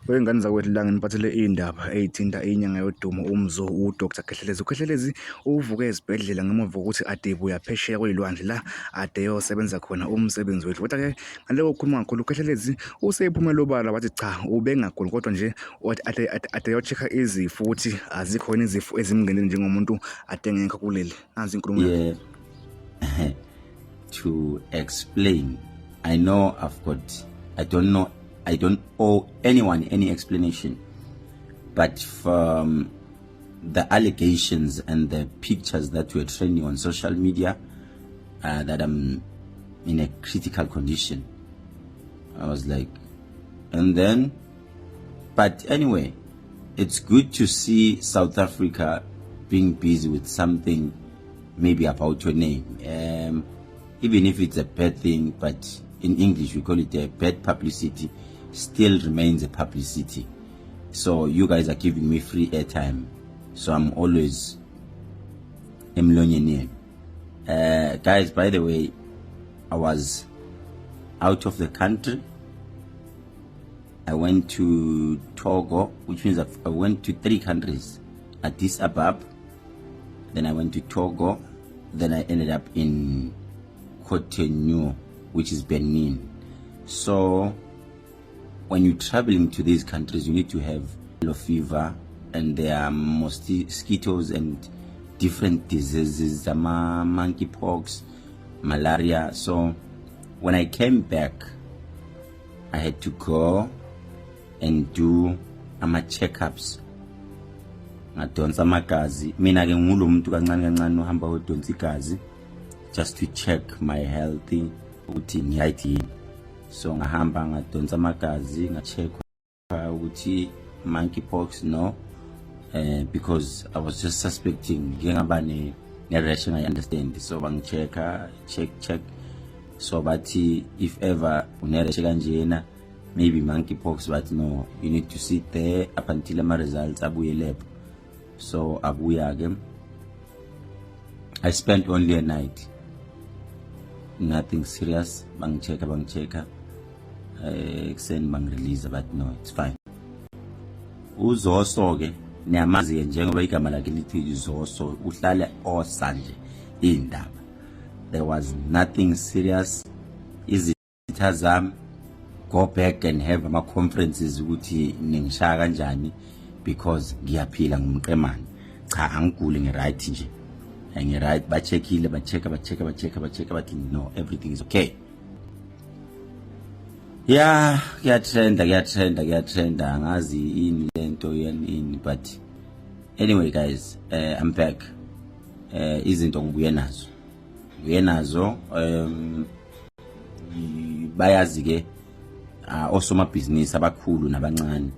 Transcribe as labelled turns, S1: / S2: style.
S1: wengane zakwethu la nginiphathele indaba ezithinta inyanga yodumo umzo uDr Khehlelezi. uKhehlelezi uvuke ezibhedlela ngemuva kokuthi ade ebuya phesheya kweyilwandle la ade eyosebenza khona umsebenzi wethu. Kodwa-ke ngaloko kukhuluma kakhulu uKhehlelezi useyiphumela obala wathi cha ubengaguli kodwa nje ade eyo-check-a izifo ukuthi azikho yini izifo ezimngenile njengomuntu ade engekho kuleli. Nansi inkulumo yakhe.
S2: To explain, I know I don't owe anyone any explanation, but from the allegations and the pictures that were trending on social media, that I'm in a critical condition, I was like, but anyway, it's good to see South Africa being busy with something maybe about your name. Even if it's a bad thing, but in English we call it a bad publicity, still remains a publicity. So you guys are giving me free airtime, so I'm always emlonyeni. Guys, by the way, I was out of the country. I went to Togo, which means I went to 3 countries: Addis Ababa, then I went to Togo, then I ended up in Cotonou, which is Benin. So when you're traveling to these countries, you need to have yellow fever, and there are mosquitoes and different diseases, monkeypox, malaria. So when I came back, I had to go and do ama-checkups. Ngadonsa amagazi. Mina ke ngumuntu kancane kancane uhamba udonsa igazi just to check my health ukuthi ngiyayini. So ngahamba ngadonsa amagazi ngacheck ukuthi monkeypox no, because I was just suspecting ngingaba ne rash. I understand, so bangichecka check, so bathi if ever une rash kanjena maybe monkeypox, but no, you need to sit there up until my results abuye lab. So abuya again. I spent only a night, nothing serious. Bangichecka send bang release, but no, it's fine. Uzoso ke niyamazi njengoba igama lakhe lithi Uzoso uhlala osanje indaba. There was nothing serious. Izitha zami go back and have ama conferences ukuthi ningishaya kanjani, because ngiyaphila ngumqemane. Cha angiguli ngi-right nje. Ngi-right, bachekile bacheka bathi no, everything is okay. Yeah, kuyatrenda angazi ini lento yani, but anyway guys, I'm back. Izinto ngibuye nazo bayazi ke osomabhizinisi abakhulu nabancane